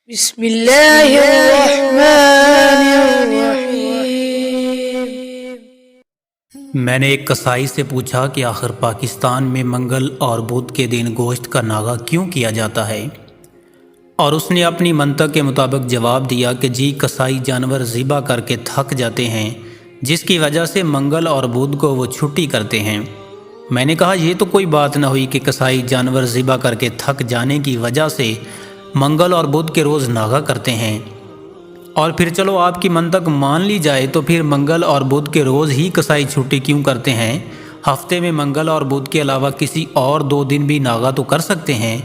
بسم اللہ الرحمن الرحیم۔ میں نے ایک کسائی سے پوچھا کہ آخر پاکستان میں منگل اور بدھ کے دن گوشت کا ناغہ کیوں کیا جاتا ہے، اور اس نے اپنی منطق کے مطابق جواب دیا کہ کسائی جانور ذبح کر کے تھک جاتے ہیں، جس کی وجہ سے منگل اور بدھ کو وہ چھٹی کرتے ہیں۔ میں نے کہا یہ تو کوئی بات نہ ہوئی کہ کسائی جانور ذبح کر کے تھک جانے کی وجہ سے منگل اور بدھ کے روز ناغہ کرتے ہیں، اور پھر چلو آپ کی منطق مان لی جائے تو پھر منگل اور بدھ کے روز ہی کسائی چھٹی کیوں کرتے ہیں؟ ہفتے میں منگل اور بدھ کے علاوہ کسی اور 2 دن بھی ناغہ تو کر سکتے ہیں۔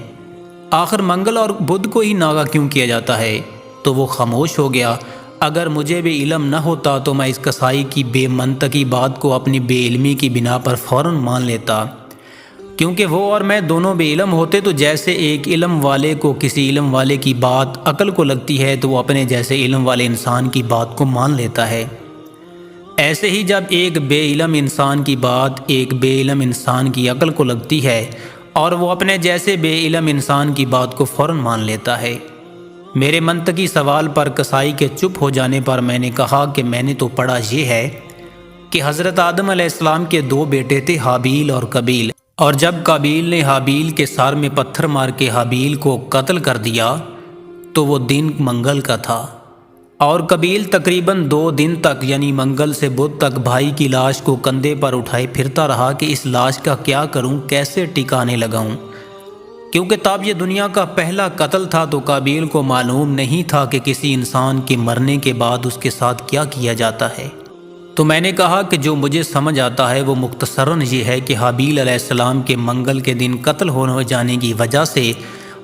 آخر منگل اور بدھ کو ہی ناغہ کیوں کیا جاتا ہے؟ تو وہ خاموش ہو گیا۔ اگر مجھے بھی علم نہ ہوتا تو میں اس کسائی کی بے منطقی بات کو اپنی بے علمی کی بنا پر فوراً مان لیتا، کیونکہ وہ اور میں دونوں بے علم ہوتے تو جیسے ایک علم والے کو کسی علم والے کی بات عقل کو لگتی ہے تو وہ اپنے جیسے علم والے انسان کی بات کو مان لیتا ہے، ایسے ہی جب ایک بے علم انسان کی بات ایک بے علم انسان کی عقل کو لگتی ہے اور وہ اپنے جیسے بے علم انسان کی بات کو فوراً مان لیتا ہے۔ میرے منطقی سوال پر کسائی کے چپ ہو جانے پر میں نے کہا کہ میں نے تو پڑھا یہ ہے کہ حضرت آدم علیہ السلام کے 2 بیٹے تھے، حابیل اور قابیل، اور جب قابیل نے حابیل کے سر میں پتھر مار کے حابیل کو قتل کر دیا تو وہ دن منگل کا تھا، اور قابیل تقریباً 2 دن تک یعنی منگل سے بدھ تک بھائی کی لاش کو کندھے پر اٹھائے پھرتا رہا کہ اس لاش کا کیا کروں، کیسے ٹکانے لگاؤں، کیونکہ تب یہ دنیا کا پہلا قتل تھا تو قابیل کو معلوم نہیں تھا کہ کسی انسان کے مرنے کے بعد اس کے ساتھ کیا کیا جاتا ہے۔ تو میں نے کہا کہ جو مجھے سمجھ آتا ہے وہ مختصراً یہ ہے کہ حابیل علیہ السلام کے منگل کے دن قتل ہونے جانے کی وجہ سے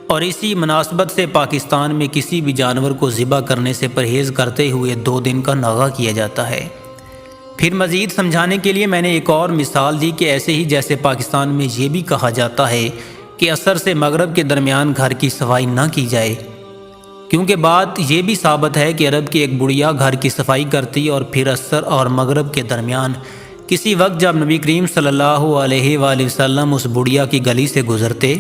اور اسی مناسبت سے پاکستان میں کسی بھی جانور کو ذبح کرنے سے پرہیز کرتے ہوئے 2 دن کا ناغہ کیا جاتا ہے۔ پھر مزید سمجھانے کے لیے میں نے ایک اور مثال دی کہ ایسے ہی جیسے پاکستان میں یہ بھی کہا جاتا ہے کہ عصر سے مغرب کے درمیان گھر کی صفائی نہ کی جائے، کیونکہ بات یہ بھی ثابت ہے کہ عرب کی ایک بڑھیا گھر کی صفائی کرتی اور پھر عصر اور مغرب کے درمیان کسی وقت جب نبی کریم صلی اللہ علیہ وآلہ وسلم اس بڑھیا کی گلی سے گزرتے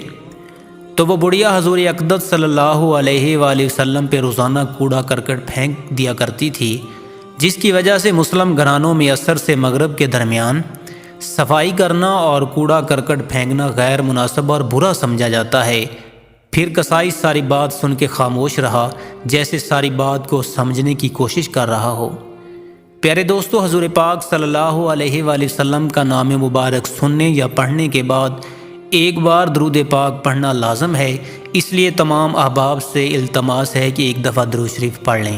تو وہ بڑھیا حضور اقدس صلی اللہ علیہ وآلہ وسلم پہ روزانہ کوڑا کرکٹ پھینک دیا کرتی تھی، جس کی وجہ سے مسلم گھرانوں میں عصر سے مغرب کے درمیان صفائی کرنا اور کوڑا کرکٹ پھینکنا غیر مناسب اور برا سمجھا جاتا ہے۔ پھر کسائی ساری بات سن کے خاموش رہا، جیسے ساری بات کو سمجھنے کی کوشش کر رہا ہو۔ پیارے دوستو، حضور پاک صلی اللہ علیہ وآلہ وسلم کا نام مبارک سننے یا پڑھنے کے بعد ایک بار درود پاک پڑھنا لازم ہے، اس لیے تمام احباب سے التماس ہے کہ ایک دفعہ درود شریف پڑھ لیں۔